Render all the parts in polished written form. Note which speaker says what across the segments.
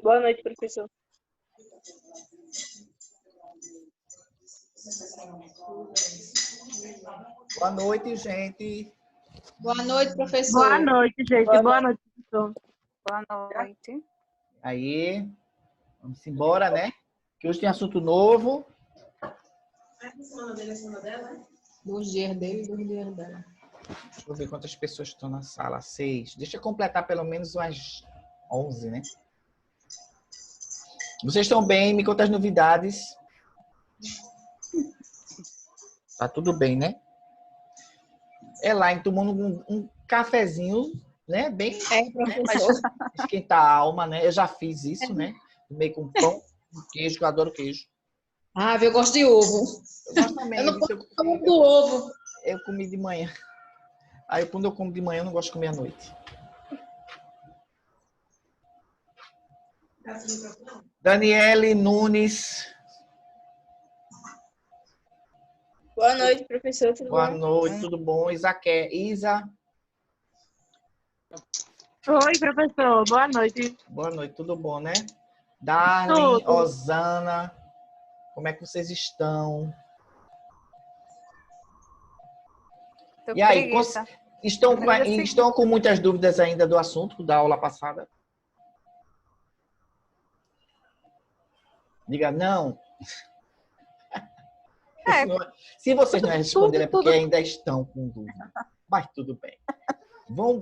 Speaker 1: Boa noite, professor.
Speaker 2: Boa noite, gente.
Speaker 3: Boa noite, professor.
Speaker 4: Boa noite, gente. Boa noite, professor.
Speaker 5: Boa noite.
Speaker 2: Aí, vamos embora, né? Que hoje tem assunto novo.
Speaker 3: Dois dias dele, 2 dias dela.
Speaker 2: Deixa eu ver quantas pessoas estão na sala. 6. Deixa eu completar pelo menos umas 11, né? Vocês estão bem? Me conta as novidades. Tá tudo bem, né? Elaine tomando um cafezinho, né? Bem,
Speaker 3: professor.
Speaker 2: esquentar a alma, né? Eu já fiz isso, né? Tomei com pão, queijo, que eu adoro queijo.
Speaker 3: Ah, eu gosto de ovo.
Speaker 2: Eu gosto também.
Speaker 3: Eu não como do ovo.
Speaker 2: Eu comi de manhã. Aí quando eu como de manhã, eu não gosto de comer à noite. Daniele Nunes.
Speaker 1: Boa noite, professor. Tudo
Speaker 2: Boa
Speaker 1: bom?
Speaker 2: noite, tudo bom? Isa.
Speaker 4: Oi, professor. Boa noite.
Speaker 2: Boa noite, tudo bom, né? Darlene,
Speaker 4: Tudo.
Speaker 2: Osana. Como é que vocês estão?
Speaker 5: Tô
Speaker 2: E aí,
Speaker 5: preguiça.
Speaker 2: estão com muitas dúvidas ainda do assunto da aula passada? Diga não.
Speaker 5: É.
Speaker 2: Se vocês não responderem, é porque ainda estão com dúvida. Mas tudo bem.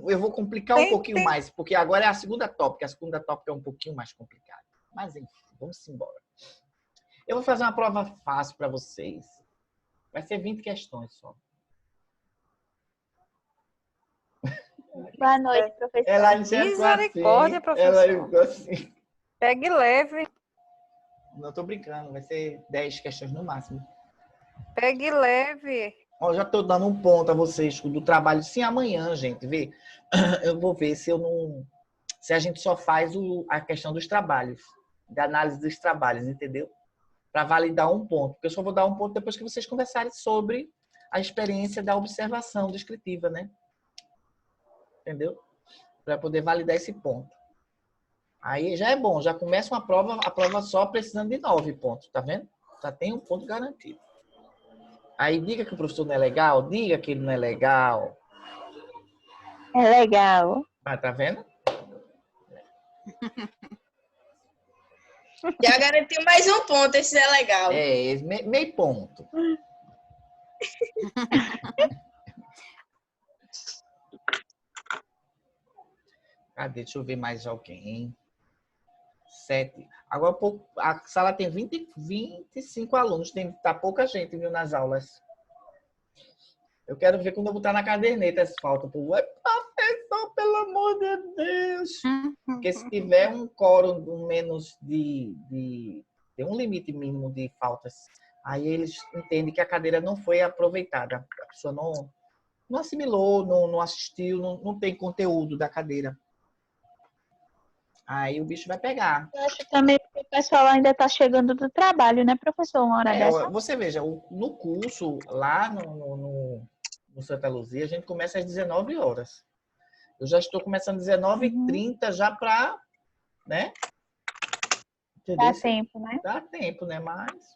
Speaker 2: Eu vou complicar um pouquinho mais, porque agora é a segunda tópica. A segunda tópica é um pouquinho mais complicada. Mas enfim, vamos embora. Eu vou fazer uma prova fácil para vocês. Vai ser 20 questões só.
Speaker 6: Boa noite, professor.
Speaker 2: Ela
Speaker 5: Misericórdia, professor.
Speaker 2: assim.
Speaker 5: Pegue leve.
Speaker 2: Não tô brincando, vai ser 10 questões no máximo.
Speaker 5: Pegue leve.
Speaker 2: Ó, já tô dando um ponto a vocês do trabalho. Sim, amanhã, gente, vê. Eu vou ver se a gente só faz a questão dos trabalhos, da análise dos trabalhos, entendeu? Para validar um ponto. Porque eu só vou dar um ponto depois que vocês conversarem sobre a experiência da observação descritiva, né? Entendeu? Para poder validar esse ponto. Aí já é bom, já começa a prova só precisando de 9 pontos, tá vendo? Já tem um ponto garantido. Aí diga que o professor não é legal, diga que ele não é legal.
Speaker 6: É legal.
Speaker 2: Ah, tá vendo?
Speaker 1: Já garantiu mais um ponto, esse é legal.
Speaker 2: É, meio ponto. Cadê? Deixa eu ver mais alguém. 7. Agora a sala tem 25 alunos. Tá pouca gente, viu, nas aulas. Eu quero ver quando eu botar na caderneta as faltas. Professor, pelo amor de Deus. Porque se tiver um quórum menos tem um limite mínimo de faltas, aí eles entendem que a cadeira não foi aproveitada. A pessoa não assimilou, não assistiu, não tem conteúdo da cadeira. Aí o bicho vai pegar.
Speaker 6: Eu acho também que o pessoal ainda está chegando do trabalho, né, professor? Uma hora dessa.
Speaker 2: Você veja, no curso, lá no Santa Luzia, a gente começa às 19 horas. Eu já estou começando às 19h30 já para, né? Entendeu?
Speaker 6: Dá tempo, né?
Speaker 2: Dá tempo, né? Mas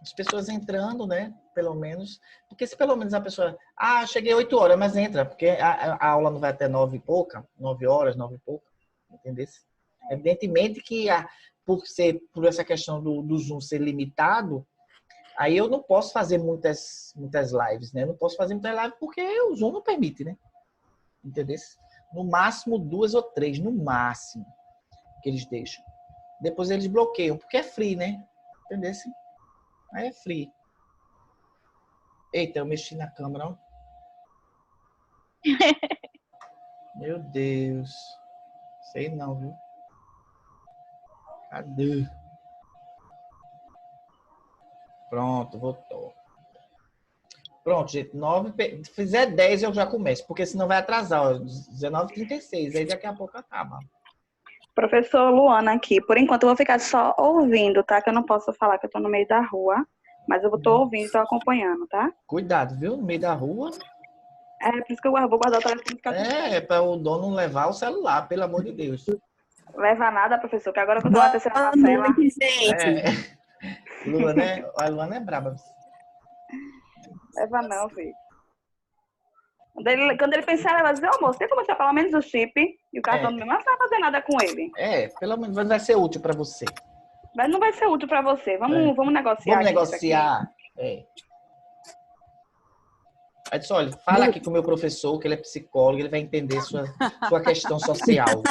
Speaker 2: as pessoas entrando, né? Pelo menos. Porque se pelo menos a pessoa... Ah, cheguei 8 horas, mas entra. Porque a aula não vai até 9 e pouca. 9 horas, 9 e pouca. Entendeu? Evidentemente que por essa questão do Zoom ser limitado, aí eu não posso fazer muitas lives, né? Não posso fazer muitas lives porque o Zoom não permite, né? Entendeu? No máximo 2 ou 3, no máximo, que eles deixam. Depois eles bloqueiam, porque é free, né? Entendeu? Aí é free. Eita, eu mexi na câmera, ó. Meu Deus. Sei não, viu? Cadê? Pronto, voltou. Pronto, gente. 9, se fizer 10 eu já começo, porque senão vai atrasar. Ó, 19h36, aí daqui a pouco acaba.
Speaker 7: Professor Luana aqui. Por enquanto eu vou ficar só ouvindo, tá? Que eu não posso falar que eu tô no meio da rua. Mas eu tô ouvindo e tô acompanhando, tá?
Speaker 2: Cuidado, viu? No meio da rua.
Speaker 7: É por isso que eu vou guardar o telefone.
Speaker 2: É para o dono não levar o celular, pelo amor de Deus.
Speaker 7: Leva nada, professor, que agora que eu tô na terceira
Speaker 8: Boa
Speaker 7: parcela.
Speaker 8: noite, gente.
Speaker 2: É. Luana, a Luana é braba.
Speaker 7: Leva não, filho. Quando ele pensar, ele vai dizer, ô moço, tem como achar pelo menos o chip e o cartão do meu, mas não vai fazer nada com ele.
Speaker 2: Pelo menos vai ser útil para você.
Speaker 7: Mas não vai ser útil para você. Vamos negociar.
Speaker 2: Vamos negociar. Aí disse, olha, fala aqui com o meu professor, que ele é psicólogo, ele vai entender sua questão social.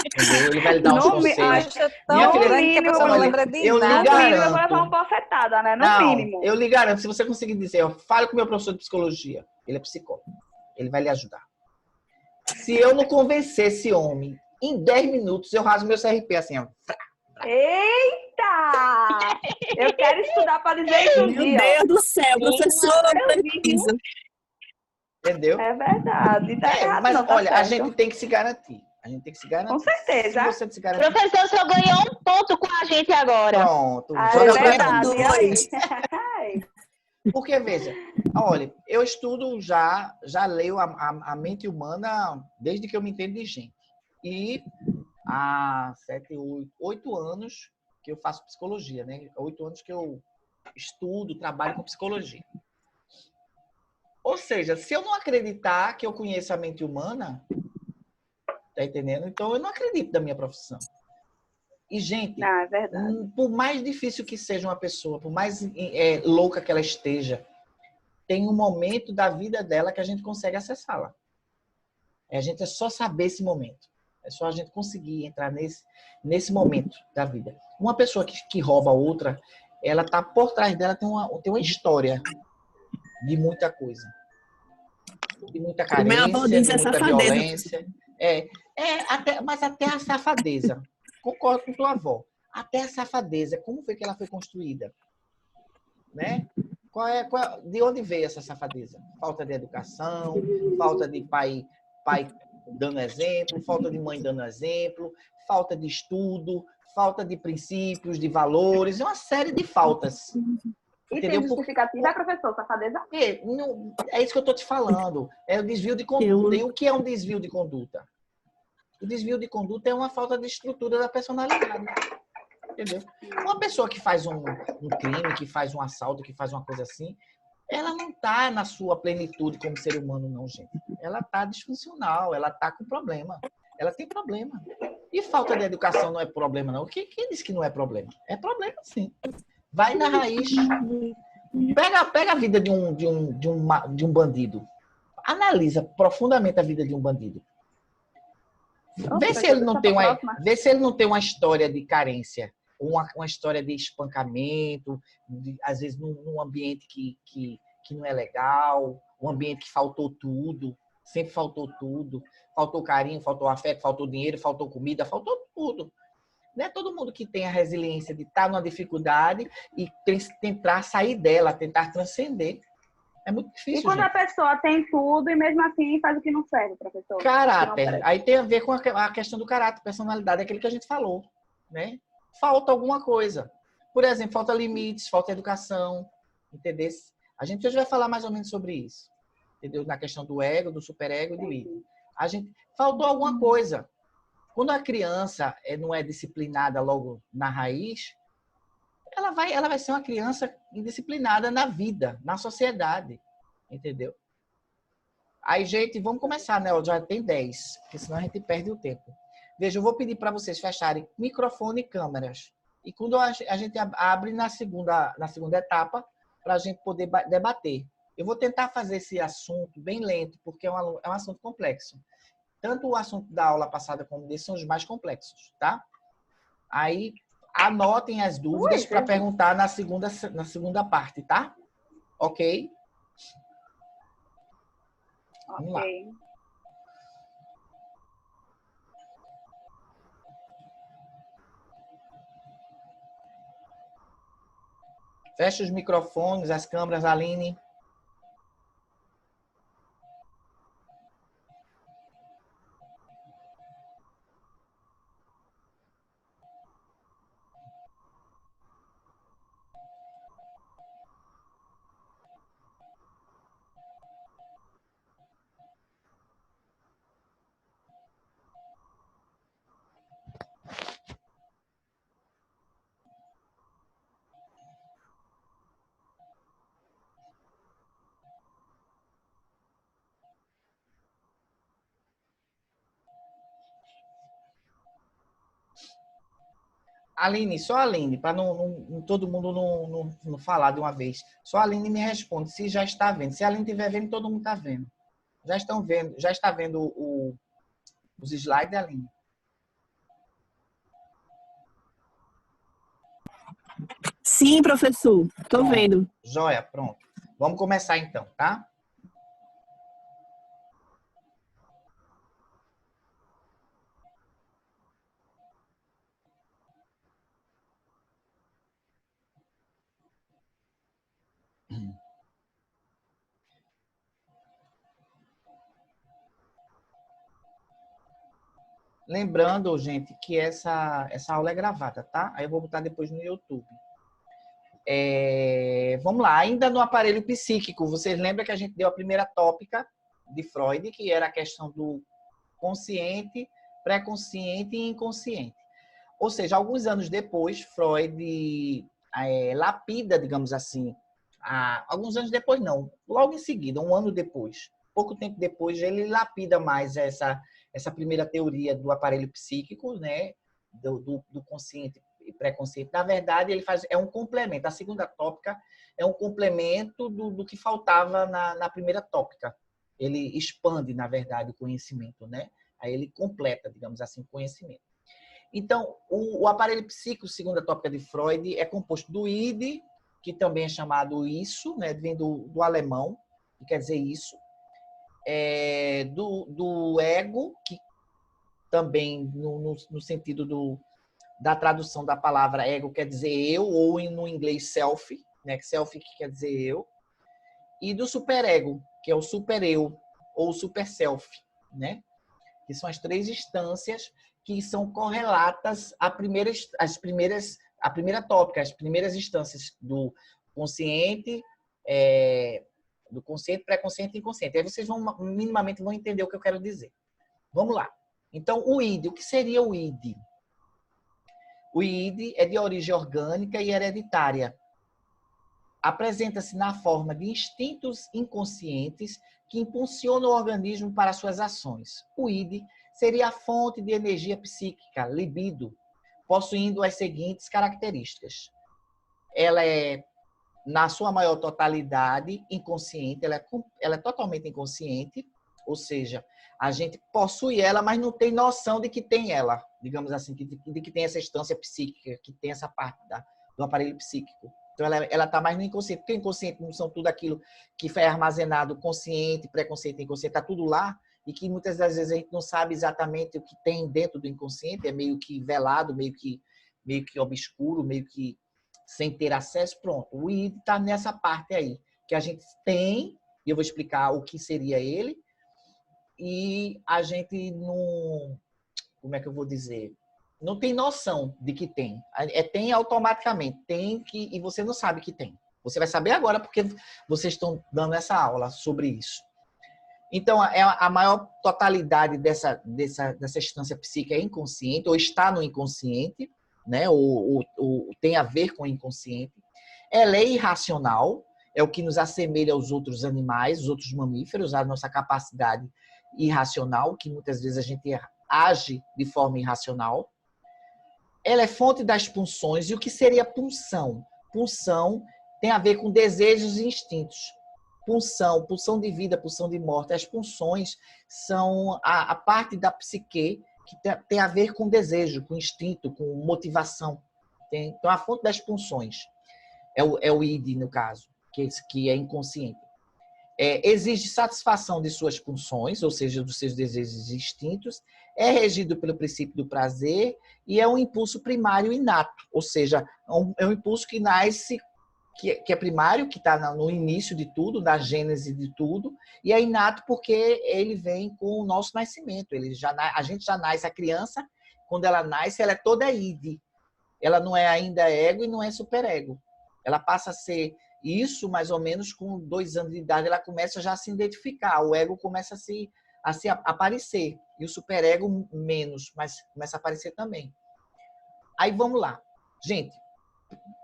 Speaker 2: Entendeu? Ele vai lhe dar uns conselhos.
Speaker 5: Acho tão
Speaker 2: Minha filha,
Speaker 5: grande que a pessoa não
Speaker 2: olha,
Speaker 5: lembra de
Speaker 2: eu lhe
Speaker 5: nada.
Speaker 7: No mínimo, eu vou
Speaker 2: garanto.
Speaker 7: levar uma bofetada, né? No
Speaker 2: Não,
Speaker 7: mínimo.
Speaker 2: eu lhe garanto, se você conseguir dizer, ó, fale com o meu professor de psicologia, ele é psicólogo, ele vai lhe ajudar. Se eu não convencer esse homem, em 10 minutos eu rasgo meu CRP assim, ó.
Speaker 7: Eita! Eu quero estudar para dizer isso um
Speaker 8: Meu
Speaker 7: dia.
Speaker 8: Deus do céu, professora, precisa.
Speaker 2: Entendeu?
Speaker 7: É verdade. Tá errado,
Speaker 2: Mas
Speaker 7: não, tá
Speaker 2: olha, a
Speaker 7: certo.
Speaker 2: gente tem que se garantir. A gente tem que se garantir.
Speaker 7: Com certeza.
Speaker 2: Se você se garantir,
Speaker 6: Professor, só ganhou um ponto com a gente agora.
Speaker 2: pronto.
Speaker 7: Ah,
Speaker 2: Joga
Speaker 7: é
Speaker 2: pra
Speaker 7: verdade.
Speaker 2: mim.
Speaker 7: E aí?
Speaker 2: Porque, veja, olha, eu estudo já leio a mente humana desde que eu me entendo de gente. E há 8 anos que eu faço psicologia, né? 8 anos que eu estudo, trabalho com psicologia. Ou seja, se eu não acreditar que eu conheço a mente humana, tá entendendo? Então eu não acredito da minha profissão. E, gente,
Speaker 7: Não, é verdade.
Speaker 2: por mais difícil que seja uma pessoa, por mais louca que ela esteja, tem um momento da vida dela que a gente consegue acessá-la. A gente é só saber esse momento. É só a gente conseguir entrar nesse momento da vida. Uma pessoa que rouba outra, ela tá por trás dela, tem uma história de muita coisa. De muita
Speaker 8: Minha avó
Speaker 2: carência,
Speaker 8: diz
Speaker 2: de
Speaker 8: é
Speaker 2: muita
Speaker 8: safadeza.
Speaker 2: violência. Mas até a safadeza. Concordo com tua avó. Até a safadeza, como foi que ela foi construída? Né? De onde veio essa safadeza? Falta de educação, falta de pai dando exemplo, falta de mãe dando exemplo, falta de estudo, falta de princípios, de valores, uma série de faltas.
Speaker 7: E
Speaker 2: Entendeu?
Speaker 7: tem justificativa, professor, safadeza?
Speaker 2: É isso que eu estou te falando. É o desvio de conduta. E o que é um desvio de conduta? O desvio de conduta é uma falta de estrutura da personalidade. Entendeu? Uma pessoa que faz um crime, que faz um assalto, que faz uma coisa assim, ela não está na sua plenitude como ser humano, não, gente. Ela está disfuncional, ela está com problema. Ela tem problema. E falta de educação não é problema, não. Quem disse que não é problema? É problema, sim. Vai na raiz. Pega a vida de um bandido. Analisa profundamente a vida de um bandido. Vê se ele não tem uma história de carência, uma história de espancamento, às vezes num ambiente que não é legal, um ambiente que faltou tudo, sempre faltou tudo. Faltou carinho, faltou afeto, faltou dinheiro, faltou comida, faltou tudo. Não é todo mundo que tem a resiliência de estar numa dificuldade e tentar sair dela, tentar transcender. É muito difícil.
Speaker 7: E quando a pessoa tem tudo e mesmo assim faz o que não serve, professor?
Speaker 2: Caráter. Aí tem a ver com a questão do caráter, personalidade, aquilo que a gente falou, né? Falta alguma coisa. Por exemplo, falta limites, falta educação, entendeu? A gente hoje vai falar mais ou menos sobre isso, entendeu? Na questão do ego, do superego e do ego. Faltou alguma coisa. Quando a criança não é disciplinada logo na raiz, ela vai ser uma criança indisciplinada na vida, na sociedade. Entendeu? Aí, gente, vamos começar, né? Já tem 10, porque senão a gente perde o tempo. Veja, eu vou pedir para vocês fecharem microfone e câmeras. E quando a gente abre na segunda etapa, para a gente poder debater. Eu vou tentar fazer esse assunto bem lento, porque é um assunto complexo. Tanto o assunto da aula passada como desse são os mais complexos, tá? Aí, anotem as dúvidas para perguntar na segunda parte, tá? Ok? Vamos lá. Fecha os microfones, as câmeras, Aline. Aline, só a Aline, para todo mundo não falar de uma vez. Só a Aline me responde se já está vendo. Se a Aline estiver vendo, todo mundo está vendo. Já estão vendo, já está vendo os slides, Aline?
Speaker 8: Sim, professor. Estou vendo.
Speaker 2: Joia, pronto. Vamos começar então, tá? Lembrando, gente, que essa aula é gravada, tá? Aí eu vou botar depois no YouTube. Vamos lá, ainda no aparelho psíquico, vocês lembram que a gente deu a primeira tópica de Freud, que era a questão do consciente, pré-consciente e inconsciente. Ou seja, alguns anos depois, Freud lapida, digamos assim, alguns anos depois não, logo em seguida, um ano depois, pouco tempo depois, ele lapida mais essa primeira teoria do aparelho psíquico, né, do consciente e pré-consciente. Na verdade, ele é um complemento. A segunda tópica é um complemento do que faltava na primeira tópica. Ele expande, na verdade, o conhecimento, né? Aí ele completa, digamos assim, o conhecimento. Então, o aparelho psíquico, segundo a tópica de Freud, é composto do id, que também é chamado isso, né? Vem do alemão, que quer dizer isso. Do ego, que também, no sentido da tradução da palavra ego, quer dizer eu, ou no inglês self, né? Self que quer dizer eu. E do superego, que é o super-eu, ou super self, né? Que são as três instâncias que são correlatas à primeira tópica, as primeiras instâncias do consciente, pré-consciente e inconsciente. Aí vocês minimamente vão entender o que eu quero dizer. Vamos lá. Então, o id, o que seria o id? O id é de origem orgânica e hereditária. Apresenta-se na forma de instintos inconscientes que impulsionam o organismo para suas ações. O id seria a fonte de energia psíquica, libido, possuindo as seguintes características. Ela é, na sua maior totalidade, inconsciente, ela é totalmente inconsciente, ou seja, a gente possui ela, mas não tem noção de que tem ela, digamos assim, de que tem essa instância psíquica, que tem essa parte do aparelho psíquico. Então, ela está mais no inconsciente, porque o inconsciente não são tudo aquilo que foi armazenado, consciente, pré-consciente e inconsciente, está tudo lá, e que muitas das vezes a gente não sabe exatamente o que tem dentro do inconsciente, é meio que velado, meio que obscuro, meio que sem ter acesso, pronto. O id está nessa parte aí, que a gente tem, e eu vou explicar o que seria ele, e a gente não, como é que eu vou dizer, não tem noção de que tem. Tem automaticamente, e você não sabe que tem. Você vai saber agora porque vocês estão dando essa aula sobre isso. Então, a maior totalidade dessa instância psíquica é inconsciente, ou está no inconsciente, né? ou tem a ver com o inconsciente. Ela é irracional, é o que nos assemelha aos outros animais, os outros mamíferos, a nossa capacidade irracional, que muitas vezes a gente age de forma irracional. Ela é fonte das pulsões. E o que seria pulsão? Pulsão tem a ver com desejos e instintos. Pulsão de vida, pulsão de morte. As pulsões são a parte da psique que tem a ver com desejo, com instinto, com motivação. Então, a fonte das pulsões é o id, no caso, que é inconsciente. Exige satisfação de suas pulsões, ou seja, dos seus desejos e instintos, é regido pelo princípio do prazer e é um impulso primário inato, ou seja, é um impulso que nasce, que é primário, que está no início de tudo, da gênese de tudo, e é inato porque ele vem com o nosso nascimento. A gente já nasce, a criança, quando ela nasce, ela é toda id. Ela não é ainda ego e não é superego. Ela passa a ser isso, mais ou menos, com 2 anos de idade, ela começa já a se identificar. O ego começa a se aparecer. E o superego menos, mas começa a aparecer também. Aí vamos lá. Gente,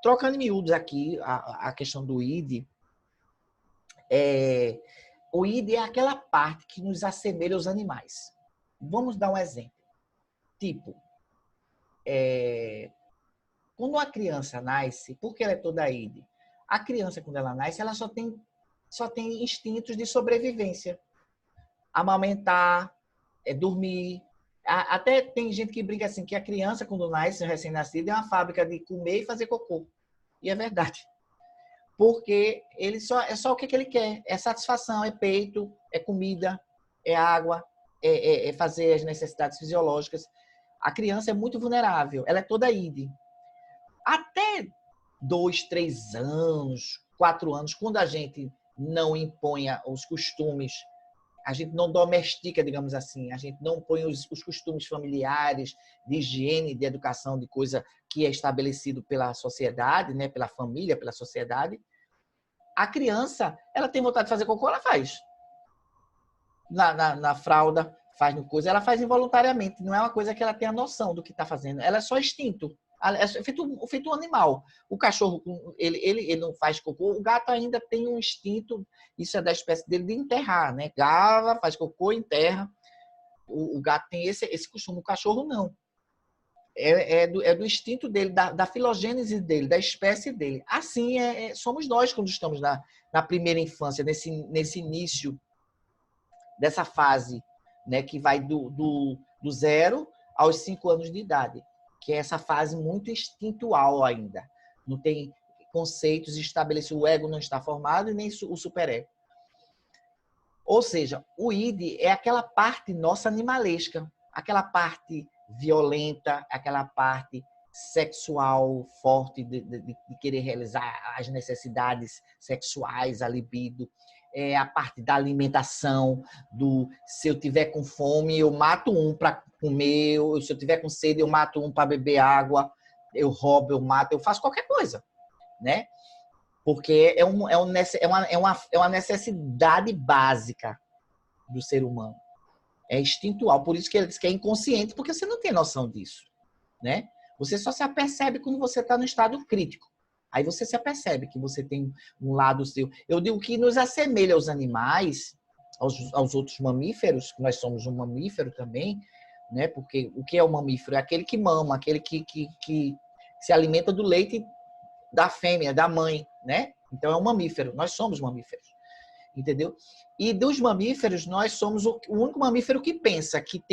Speaker 2: trocando em miúdos aqui a questão do id, o id é aquela parte que nos assemelha aos animais. Vamos dar um exemplo. Tipo, quando a criança nasce, porque ela é toda ide, a criança, quando ela nasce, ela só tem instintos de sobrevivência. Amamentar, dormir. Até tem gente que brinca assim, que a criança, quando nasce, recém-nascida, é uma fábrica de comer e fazer cocô. E é verdade. Porque é só o que ele quer. É satisfação, é peito, é comida, é água, é fazer as necessidades fisiológicas. A criança é muito vulnerável. Ela é toda ide. Até 2, 3 anos, 4 anos, quando a gente não impõe os costumes, a gente não domestica, digamos assim, a gente não põe os costumes familiares, de higiene, de educação, de coisa que é estabelecido pela sociedade, né, pela família, pela sociedade, a criança, ela tem vontade de fazer cocô, ela faz. Na fralda, faz no coisa, ela faz involuntariamente, não é uma coisa que ela tenha noção do que está fazendo, ela é só instinto. É feito um animal. O cachorro, ele não faz cocô. O gato ainda tem um instinto, isso é da espécie dele, de enterrar, né? Gava, faz cocô, enterra. O gato tem esse costume. O cachorro não. É do instinto dele, da filogênese dele, da espécie dele. Assim somos nós quando estamos na primeira infância, nesse início dessa fase, né? Que vai do 0 aos 5 anos de idade. Que é essa fase muito instintual ainda. Não tem conceitos estabelecidos, o ego não está formado e nem o superego. Ou seja, o id é aquela parte nossa animalesca, aquela parte violenta, aquela parte sexual forte de querer realizar as necessidades sexuais, a libido, é a parte da alimentação, se eu tiver com fome, eu mato um para comer, se eu tiver com sede, eu mato um para beber água, eu roubo, eu mato, eu faço qualquer coisa, né? Porque é uma necessidade básica do ser humano. É instintual, por isso que ele diz que é inconsciente, porque você não tem noção disso, né? Você só se apercebe quando você está no estado crítico. Aí você se apercebe que você tem um lado seu. Eu digo que nos assemelha aos animais, aos outros mamíferos, que nós somos um mamífero também, né? Porque o que é o mamífero? É aquele que mama, aquele que se alimenta do leite da fêmea, da mãe, né? Então é um mamífero. Nós somos mamíferos, entendeu? E dos mamíferos, nós somos o único mamífero que pensa, que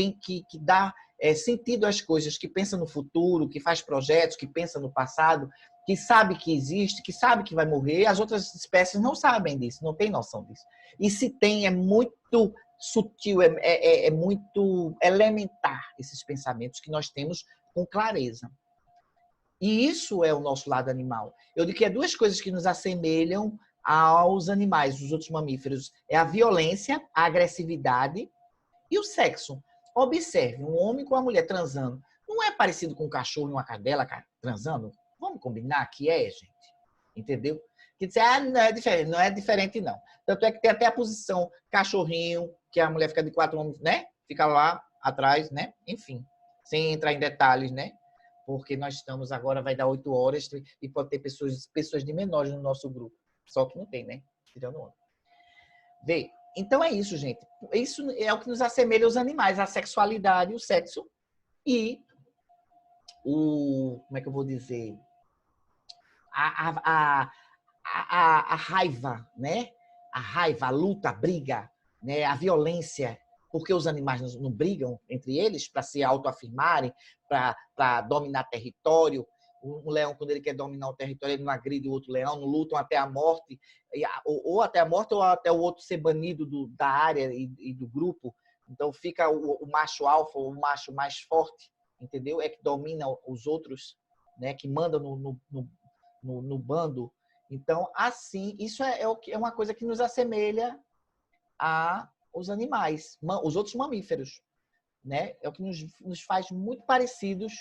Speaker 2: dá sentido às coisas, que pensa no futuro, que faz projetos, que pensa no passado, que sabe que existe, que sabe que vai morrer. As outras espécies não sabem disso, não têm noção disso. E se tem, é muito sutil, é muito elementar esses pensamentos que nós temos com clareza. E isso é o nosso lado animal. Eu digo que é duas coisas que nos assemelham aos animais, os outros mamíferos. É a violência, a agressividade e o sexo. Observe, um homem com uma mulher transando. Não é parecido com um cachorro e uma cadela transando? Vamos combinar que gente? Entendeu? Que dizer, não é diferente. Não é diferente, não. Tanto é que tem até a posição cachorrinho, que a mulher fica de 4 homens, né? Fica lá atrás, né? Enfim, sem entrar em detalhes, né? Porque nós estamos agora, vai dar 8 horas e pode ter pessoas de menores no nosso grupo. Só que não tem, né? Tirando onda. Vê, então é isso, gente. Isso é o que nos assemelha aos animais, a sexualidade, o sexo e como é que eu vou dizer? A raiva, né? A raiva, a luta, a briga, né? A violência. Porque os animais não brigam entre eles para se autoafirmarem, para dominar território. Um leão, quando ele quer dominar o território, ele não agride o outro leão, não lutam até a morte, ou até a morte, ou até o outro ser banido da área e do grupo. Então fica o macho alfa, o macho mais forte, entendeu? É que domina os outros, né? Que manda no bando. Então, assim, isso é uma coisa que nos assemelha aos animais, os outros mamíferos, né? É o que nos faz muito parecidos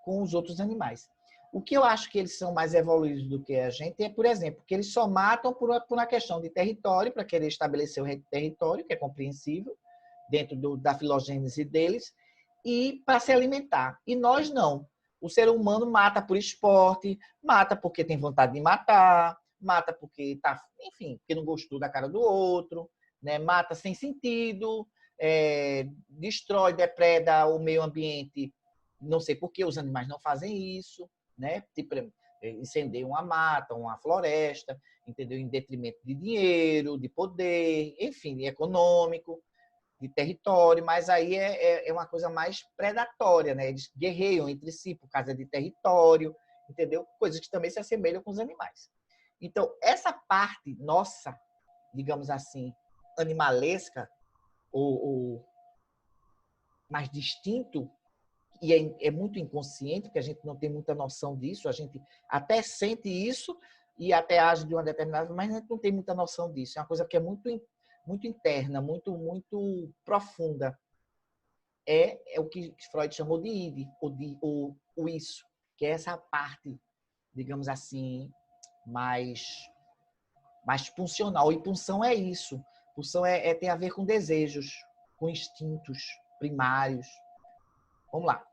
Speaker 2: com os outros animais. O que eu acho que eles são mais evoluídos do que a gente é, por exemplo, que eles só matam por uma questão de território, para querer estabelecer o território, que é compreensível, dentro da filogênese deles, e para se alimentar. E nós não. O ser humano mata por esporte, mata porque tem vontade de matar, mata porque enfim, porque não gostou da cara do outro, né? Mata sem sentido, destrói, depreda o meio ambiente. Não sei por que os animais não fazem isso, né? Tipo, incendiar uma mata, uma floresta, entendeu? Em detrimento de dinheiro, de poder, enfim, econômico, de território, mas aí é uma coisa mais predatória, né? Eles guerreiam entre si por causa de território, entendeu? Coisas que também se assemelham com os animais. Então, essa parte nossa, digamos assim, animalesca, ou mais distinto, e é muito inconsciente, porque a gente não tem muita noção disso, a gente até sente isso e até age de uma determinada, mas a gente não tem muita noção disso. É uma coisa que é muito interna, muito profunda. É o que Freud chamou de id, o isso, que é essa parte, digamos assim, mais pulsional. E pulsão é isso. Pulsão tem a ver com desejos, com instintos primários. Vamos lá.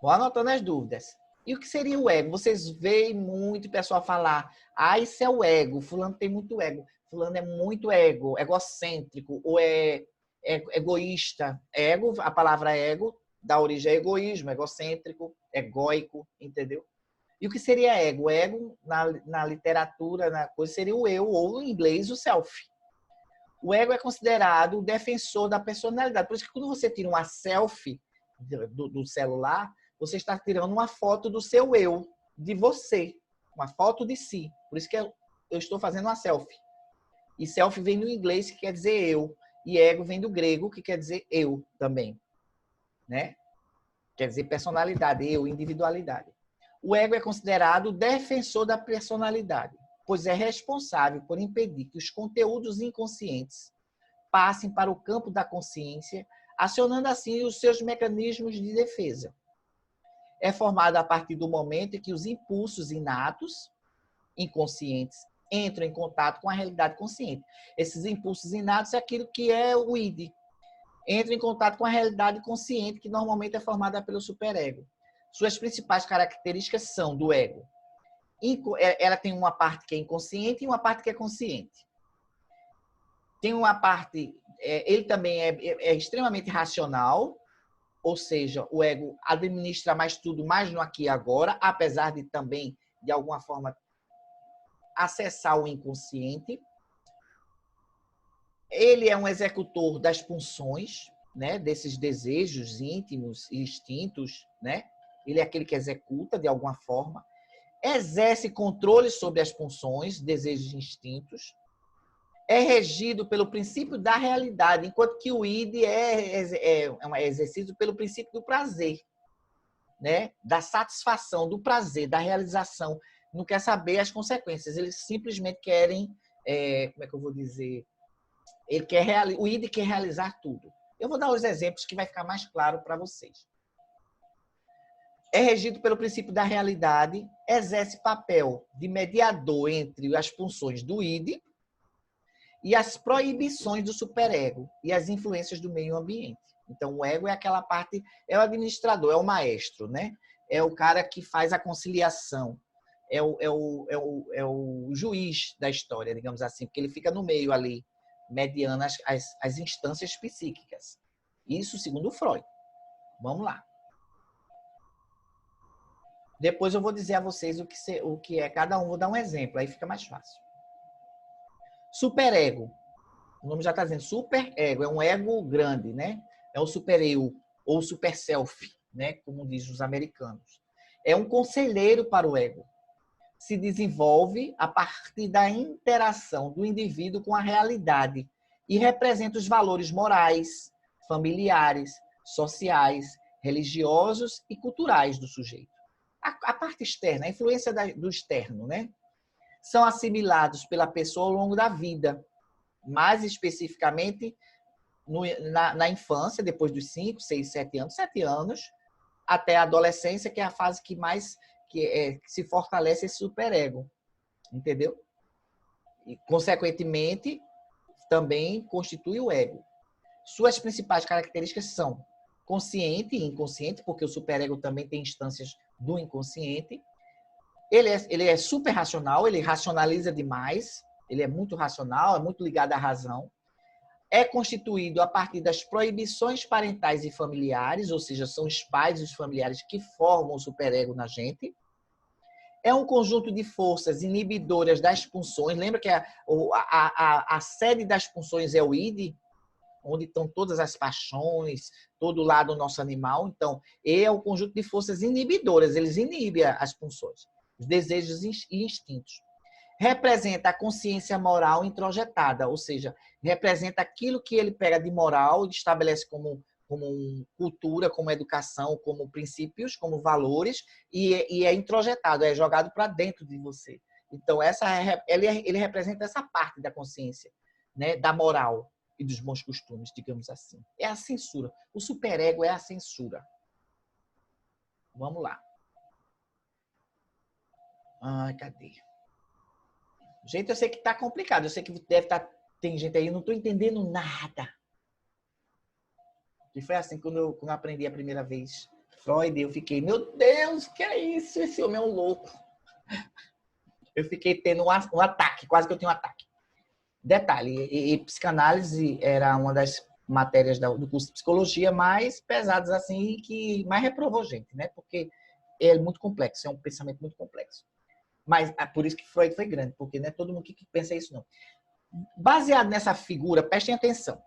Speaker 2: Vou anotando as dúvidas. E o que seria o ego? Vocês veem muito o pessoal falar, isso é o ego, fulano tem muito ego, fulano é muito egocêntrico, ou é egoísta. Ego, a palavra ego, dá origem a egoísmo, egocêntrico, egóico, entendeu? E o que seria ego? Ego, na literatura, na coisa, seria o eu, ou em inglês, o self. O ego é considerado o defensor da personalidade. Por isso que quando você tira uma selfie do celular, você está tirando uma foto do seu eu, de você. Uma foto de si. Por isso que eu estou fazendo uma selfie. E selfie vem do inglês, que quer dizer eu. E ego vem do grego, que quer dizer eu também. Né? Quer dizer personalidade, eu, individualidade. O ego é considerado o defensor da personalidade, pois é responsável por impedir que os conteúdos inconscientes passem para o campo da consciência, acionando assim os seus mecanismos de defesa. É formado a partir do momento em que os impulsos inatos, inconscientes, entram em contato com a realidade consciente. Esses impulsos inatos é aquilo que é o id. Entra em contato com a realidade consciente, que normalmente é formada pelo superego. Suas principais características são do ego. Ela tem uma parte que é inconsciente e uma parte que é consciente. Tem uma parte... ele também é extremamente racional, ou seja, o ego administra mais tudo, mais no aqui e agora, apesar de também, de alguma forma, acessar o inconsciente. Ele é um executor das pulsões, né, desses desejos íntimos e instintos, né? Ele é aquele que executa de alguma forma, exerce controle sobre as pulsões, desejos e instintos, é regido pelo princípio da realidade, enquanto que o id é exercido pelo princípio do prazer, né? Da satisfação, do prazer, da realização. Não quer saber as consequências, eles simplesmente querem, como é que eu vou dizer, o id quer realizar tudo. Eu vou dar os exemplos que vai ficar mais claro para vocês. É regido pelo princípio da realidade, exerce papel de mediador entre as pulsões do id e as proibições do superego e as influências do meio ambiente. Então, o ego é aquela parte, é o administrador, é o maestro, né? É o cara que faz a conciliação, é o juiz da história, digamos assim, porque ele fica no meio ali, mediando as instâncias psíquicas. Isso segundo Freud. Vamos lá. Depois eu vou dizer a vocês o que é cada um, vou dar um exemplo, aí fica mais fácil. Superego. O nome já está dizendo superego, é um ego grande, né? É o supereu, ou super self, né? Como dizem os americanos. É um conselheiro para o ego. Se desenvolve a partir da interação do indivíduo com a realidade e representa os valores morais, familiares, sociais, religiosos e culturais do sujeito. A parte externa, a influência do externo, né? São assimilados pela pessoa ao longo da vida, mais especificamente na infância, depois dos 5, 6, 7 anos, até a adolescência, que é a fase que mais que se fortalece esse superego, entendeu? E, consequentemente, também constitui o ego. Suas principais características são consciente e inconsciente, porque o superego também tem instâncias do inconsciente. Ele é super racional, ele racionaliza demais, ele é muito racional, é muito ligado à razão. é constituído a partir das proibições parentais e familiares, ou seja, são os pais e os familiares que formam o superego na gente. É um conjunto de forças inibidoras das pulsões. Lembra que a sede das pulsões é o id, onde estão todas as paixões, todo o lado do nosso animal. Então, é o conjunto de forças inibidoras, eles inibem as pulsões, os desejos e instintos. Representa a consciência moral introjetada, ou seja, representa aquilo que ele pega de moral e estabelece como cultura, como educação, como princípios, como valores, e é introjetado, é jogado para dentro de você. Então, ele representa essa parte da consciência, né, da moral e dos bons costumes, digamos assim. É a censura. O superego é a censura. Vamos lá. Cadê? Gente, eu sei que está complicado. Eu sei que deve estar... Tem gente aí, eu não estou entendendo nada. E foi assim, quando eu aprendi a primeira vez Freud, eu fiquei, meu Deus, que é isso? Esse homem é um louco. Eu fiquei tendo um ataque, quase que eu tenho um ataque. Detalhe, e psicanálise era uma das matérias do curso de psicologia mais pesadas, assim, que mais reprovou gente, né? Porque é muito complexo, é um pensamento muito complexo. Mas por isso que Freud foi grande, porque não é todo mundo que pensa isso, não. Baseado nessa figura, prestem atenção.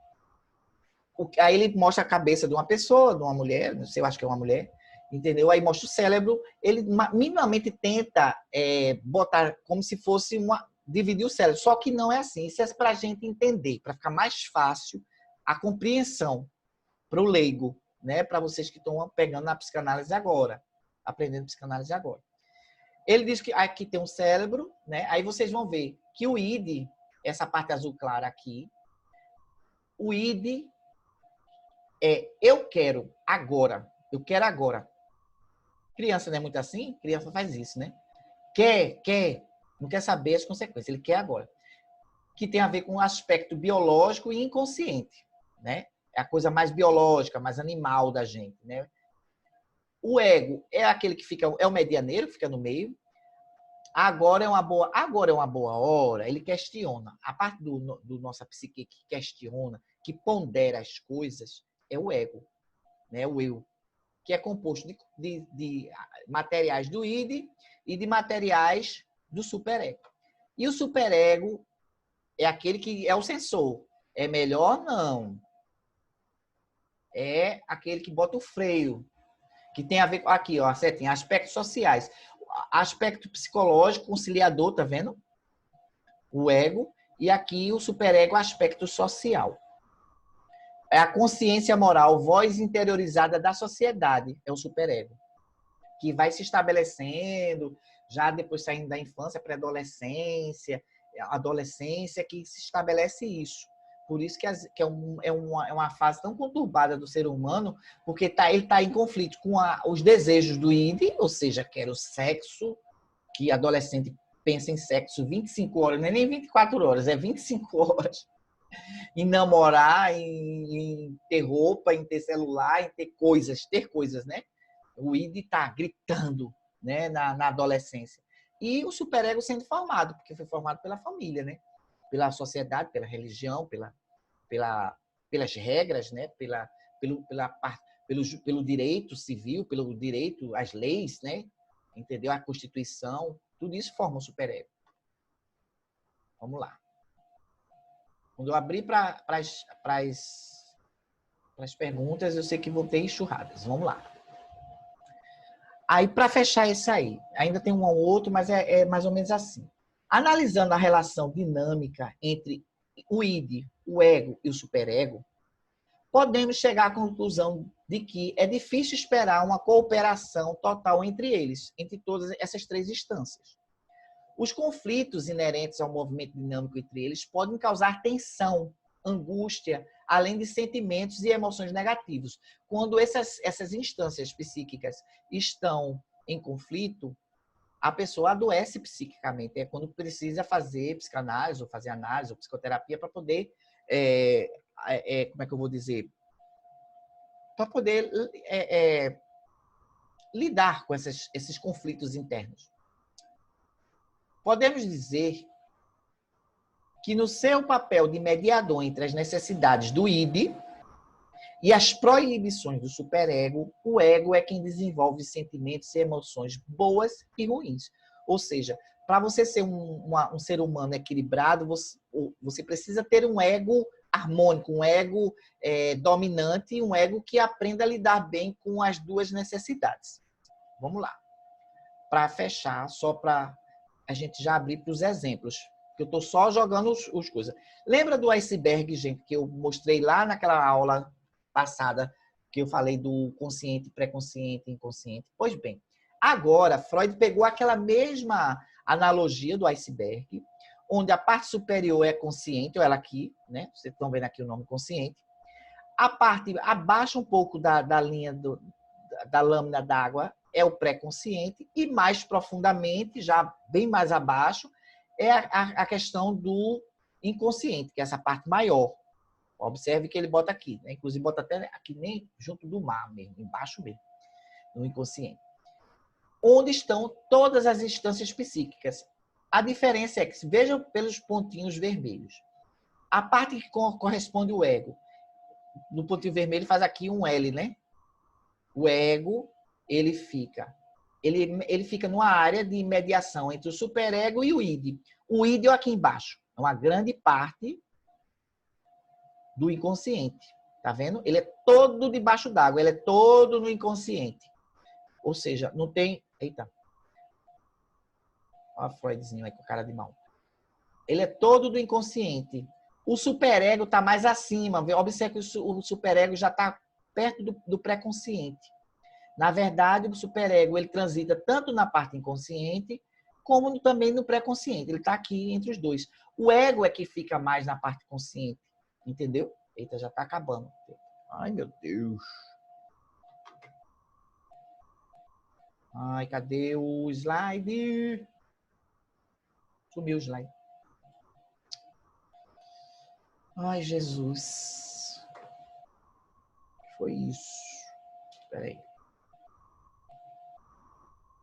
Speaker 2: Aí ele mostra a cabeça de uma pessoa, de uma mulher, não sei, eu acho que é uma mulher, entendeu? Aí mostra o cérebro, ele minimamente tenta botar como se fosse dividir o cérebro, só que não é assim. Isso é para a gente entender, para ficar mais fácil a compreensão para o leigo, né? Para vocês que estão pegando na psicanálise agora, aprendendo psicanálise agora. Ele diz que aqui tem um cérebro, né? Aí vocês vão ver que o id, essa parte azul clara aqui, o id eu quero agora. Eu quero agora. Criança não é muito assim? Criança faz isso, né? Quer. Não quer saber as consequências. Ele quer agora. Que tem a ver com o aspecto biológico e inconsciente, né? É a coisa mais biológica, mais animal da gente, né? O ego é aquele que fica... É o medianeiro, que fica no meio. Agora é uma boa hora. Ele questiona. A parte do nossa psique que questiona, que pondera as coisas, é o ego, né? O eu, que é composto de materiais do id e de materiais do superego. E o superego é aquele que é o sensor. É melhor? Não. É aquele que bota o freio, que tem a ver com aqui, ó, setinha, aspectos sociais. Aspecto psicológico, conciliador, tá vendo? O ego. E aqui o superego, aspecto social. É a consciência moral, voz interiorizada da sociedade, é o superego, que vai se estabelecendo, já depois saindo da infância, pré-adolescência, adolescência, que se estabelece isso. Por isso que é uma fase tão conturbada do ser humano, porque ele está em conflito com os desejos do id, ou seja, quero sexo, que adolescente pensa em sexo 25 horas, não é nem 24 horas, é 25 horas. Em namorar, em ter roupa, em ter celular, em ter coisas, né? O id está gritando, né, na adolescência. E o superego sendo formado, porque foi formado pela família, né? Pela sociedade, pela religião, pelas regras, né? Pelo direito civil, pelo direito às leis, né? Entendeu? A Constituição, tudo isso forma o superego. Vamos lá. Quando eu abrir para as perguntas, eu sei que vão ter enxurradas. Vamos lá. Aí, para fechar isso aí, ainda tem um ou outro, mas é mais ou menos assim. Analisando a relação dinâmica entre o id, o ego e o superego, podemos chegar à conclusão de que é difícil esperar uma cooperação total entre eles, entre todas essas três instâncias. Os conflitos inerentes ao movimento dinâmico entre eles podem causar tensão, angústia, além de sentimentos e emoções negativos. Quando essas instâncias psíquicas estão em conflito, a pessoa adoece psiquicamente. É quando precisa fazer psicanálise, ou fazer análise, ou psicoterapia para poder, como é que eu vou dizer? Para poder lidar com esses conflitos internos. Podemos dizer que no seu papel de mediador entre as necessidades do id e as proibições do superego, o ego é quem desenvolve sentimentos e emoções boas e ruins. Ou seja, para você ser um ser humano equilibrado, você precisa ter um ego harmônico, um ego dominante, um ego que aprenda a lidar bem com as duas necessidades. Vamos lá. Para fechar, só para a gente já abrir para os exemplos, que eu estou só jogando os coisas. Lembra do iceberg, gente, que eu mostrei lá naquela aula passada, que eu falei do consciente, pré-consciente, inconsciente? Pois bem, agora Freud pegou aquela mesma analogia do iceberg, onde a parte superior é consciente, ou ela aqui, né? Vocês estão vendo aqui o nome consciente. A parte abaixo um pouco da linha da lâmina d'água é o pré-consciente, e mais profundamente, já bem mais abaixo, é a questão do inconsciente, que é essa parte maior. Observe que ele bota aqui, né? Inclusive bota até aqui nem junto do mar mesmo, embaixo mesmo, no inconsciente. Onde estão todas as instâncias psíquicas. A diferença é que, vejam pelos pontinhos vermelhos, a parte que corresponde ao ego, no pontinho vermelho faz aqui um L, né? O ego, ele fica numa área de mediação entre o superego e o id. O id é aqui embaixo, é uma grande parte do inconsciente. Tá vendo? Ele é todo debaixo d'água, ele é todo no inconsciente. Ou seja, não tem... Eita. Olha a Freudzinho aí com cara de mal. Ele é todo do inconsciente. O superego está mais acima. Observe que o superego já está perto do pré-consciente. Na verdade, o superego ele transita tanto na parte inconsciente como também no pré-consciente. Ele está aqui entre os dois. O ego é que fica mais na parte consciente. Entendeu? Eita, já está acabando. Ai, meu Deus. Ai, cadê o slide? Sumiu o slide. Ai, Jesus. Foi isso. Peraí.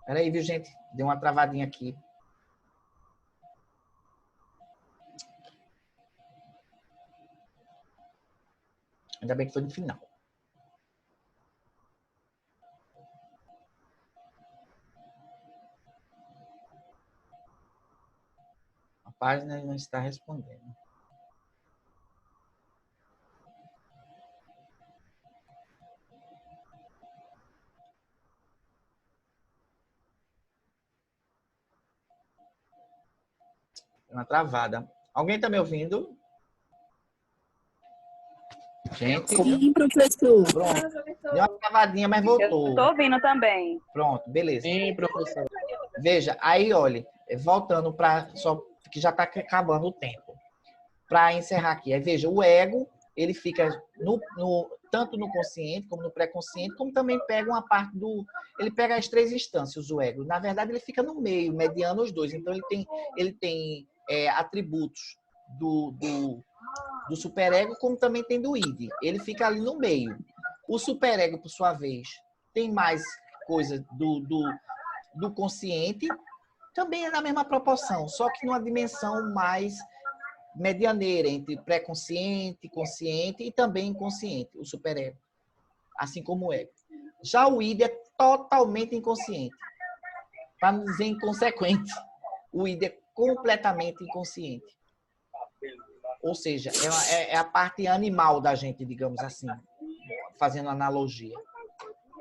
Speaker 2: Peraí, viu, gente? Deu uma travadinha aqui. Ainda bem que foi no final. A página não está respondendo. Uma travada. Alguém está me ouvindo? Gente.
Speaker 8: Sim, professor.
Speaker 2: Pronto. Deu uma travadinha, mas voltou.
Speaker 7: Eu tô ouvindo também.
Speaker 2: Pronto, beleza.
Speaker 9: Sim, professor.
Speaker 2: Veja, aí, olha, voltando para só que já está acabando o tempo. Para encerrar aqui, aí veja, o ego, ele fica tanto no consciente como no pré-consciente, como também pega uma parte ele pega as três instâncias, o ego. Na verdade, ele fica no meio, mediando os dois. Então, ele tem atributos do superego, como também tem do id. Ele fica ali no meio. O superego, por sua vez, tem mais coisa do consciente, também é na mesma proporção, só que numa dimensão mais medianeira, entre pré-consciente, consciente e também inconsciente, o superego. Assim como o ego. Já o id é totalmente inconsciente. Para não dizer inconsequente. O id é completamente inconsciente. Ou seja, é a parte animal da gente, digamos assim, fazendo analogia.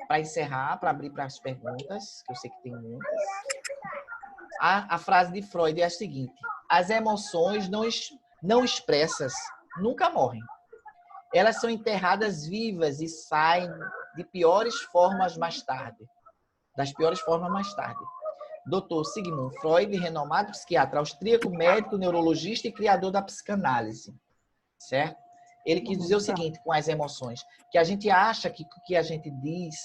Speaker 2: Para encerrar, para abrir para as perguntas, que eu sei que tem muitas, a frase de Freud é a seguinte: as emoções não expressas nunca morrem. Elas são enterradas vivas e saem de piores formas mais tarde. Das piores formas mais tarde. Dr. Sigmund Freud, renomado psiquiatra austríaco, médico, neurologista e criador da psicanálise. Certo? Ele quis dizer o seguinte com as emoções, que a gente acha que a gente diz,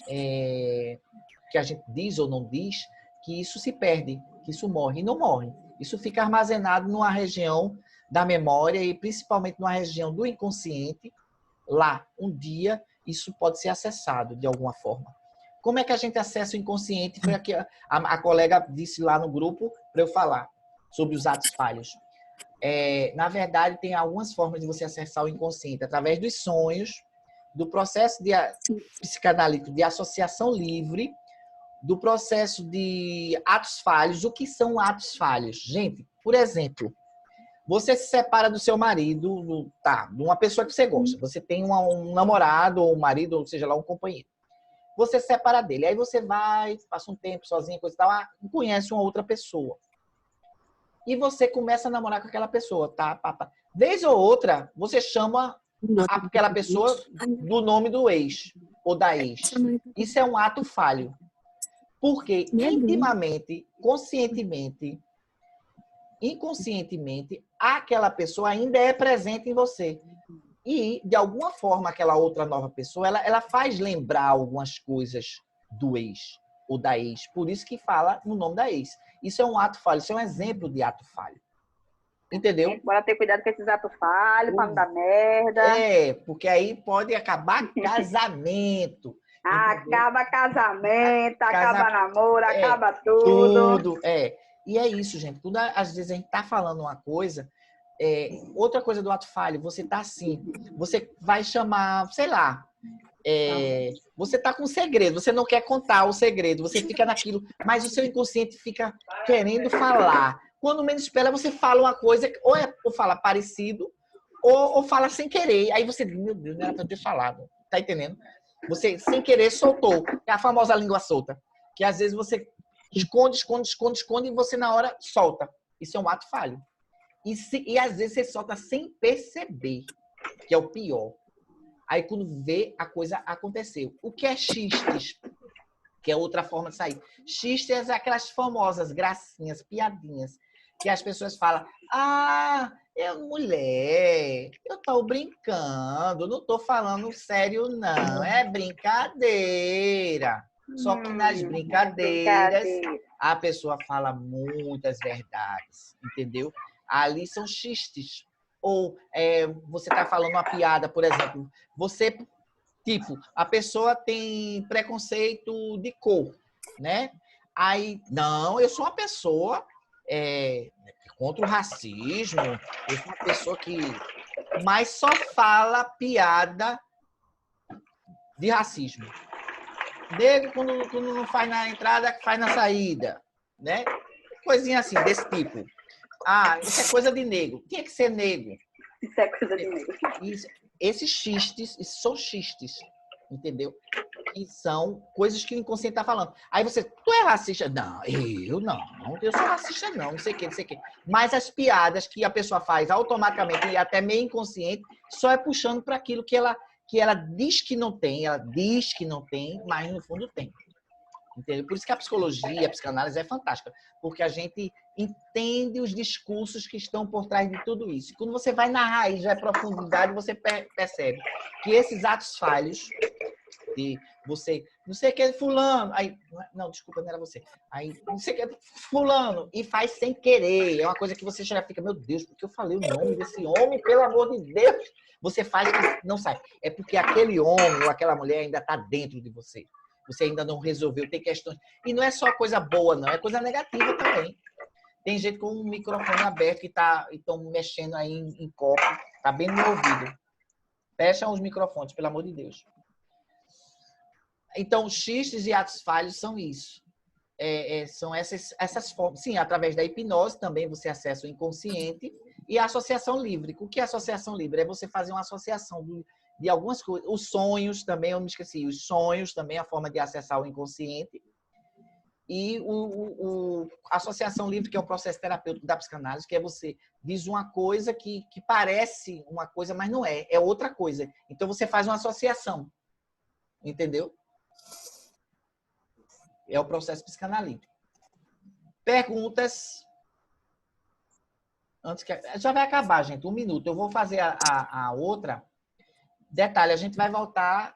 Speaker 2: que a gente diz ou não diz, que isso se perde, que isso morre. E não morre. Isso fica armazenado numa região da memória e principalmente numa região do inconsciente. Lá, um dia, isso pode ser acessado de alguma forma. Como é que a gente acessa o inconsciente? Foi aqui a colega disse lá no grupo para eu falar sobre os atos falhos. Na verdade, tem algumas formas de você acessar o inconsciente, através dos sonhos, do processo psicanalítico de associação livre, do processo de atos falhos. O que são atos falhos? Gente, por exemplo, você se separa do seu marido, de uma pessoa que você gosta. Você tem um namorado, ou um marido, ou seja lá, um companheiro. Você se separa dele. Aí você vai, passa um tempo sozinho, coisa e tal, conhece uma outra pessoa. E você começa a namorar com aquela pessoa, tá? Vez ou outra, você chama aquela pessoa do nome do ex ou da ex. Isso é um ato falho. Porque intimamente, conscientemente, inconscientemente, aquela pessoa ainda é presente em você. E, de alguma forma, aquela outra nova pessoa, ela faz lembrar algumas coisas do ex ou da ex. Por isso que fala no nome da ex. Isso é um ato falho, isso é um exemplo de ato falho. Entendeu?
Speaker 7: Bora ter cuidado com esses atos falhos, pra não dar merda.
Speaker 2: Porque aí pode acabar casamento.
Speaker 7: Acaba casamento, acaba namoro, acaba tudo.
Speaker 2: E é isso, gente. Quando às vezes a gente tá falando uma coisa, outra coisa do ato falho, você tá assim, você vai chamar, sei lá, você tá com um segredo, você não quer contar o segredo, você fica naquilo, mas o seu inconsciente fica querendo falar. Quando menos espera, você fala uma coisa, ou fala parecido, ou fala sem querer. Aí você diz, meu Deus, não era pra eu ter falado. Tá entendendo? Você, sem querer, soltou. É a famosa língua solta. Que às vezes você esconde e você na hora solta. Isso é um ato falho. E às vezes você solta sem perceber, que é o pior. Aí quando vê, a coisa aconteceu. O que é xistes? Que é outra forma de sair. Xistes é aquelas famosas gracinhas, piadinhas, que as pessoas falam, mulher, eu tô brincando, não tô falando sério, não. É brincadeira. Só que nas brincadeiras, a pessoa fala muitas verdades, entendeu? Ali são xistes. Ou você tá falando uma piada, por exemplo, a pessoa tem preconceito de cor, né? Aí, não, eu sou uma pessoa contra o racismo, eu sou uma pessoa que... Mas só fala piada de racismo. Nego, quando não faz na entrada, faz na saída, né? Coisinha assim, desse tipo. Isso é coisa de negro. Tinha que ser negro.
Speaker 7: Isso é coisa de negro.
Speaker 2: Esses xistes, isso são xistes, entendeu? E são coisas que o inconsciente tá falando. Aí você, tu é racista? Não, eu sou racista não sei o que. Mas as piadas que a pessoa faz automaticamente e até meio inconsciente, só é puxando para aquilo que ela diz que não tem, mas no fundo tem. Entendeu? Por isso que a psicologia, a psicanálise é fantástica, porque a gente entende os discursos que estão por trás de tudo isso. Quando você vai na raiz, vai profundidade, você percebe que esses atos falhos de você, não sei o que, fulano, aí, não, desculpa, não era você, aí, não sei o que, fulano, e faz sem querer, é uma coisa que você já fica, meu Deus, porque eu falei o nome desse homem, pelo amor de Deus, você faz que não sai, é porque aquele homem ou aquela mulher ainda está dentro de você. Você ainda não resolveu, tem questões. E não é só coisa boa, não. É coisa negativa também. Tem gente com o microfone aberto que estão mexendo aí em copo. Tá bem no ouvido. Fecham os microfones, pelo amor de Deus. Então, xistes e atos falhos são isso. São essas formas. Sim, através da hipnose também você acessa o inconsciente. E a associação livre. O que é associação livre? É você fazer uma associação de algumas coisas. Os sonhos também, eu me esqueci. Os sonhos também é a forma de acessar o inconsciente. E a associação livre, que é um processo terapêutico da psicanálise, que é você diz uma coisa que parece uma coisa, mas não é. É outra coisa. Então, você faz uma associação. Entendeu? É o processo psicanalítico. Perguntas? Já vai acabar, gente. 1 minuto. Eu vou fazer a outra. Detalhe, a gente vai voltar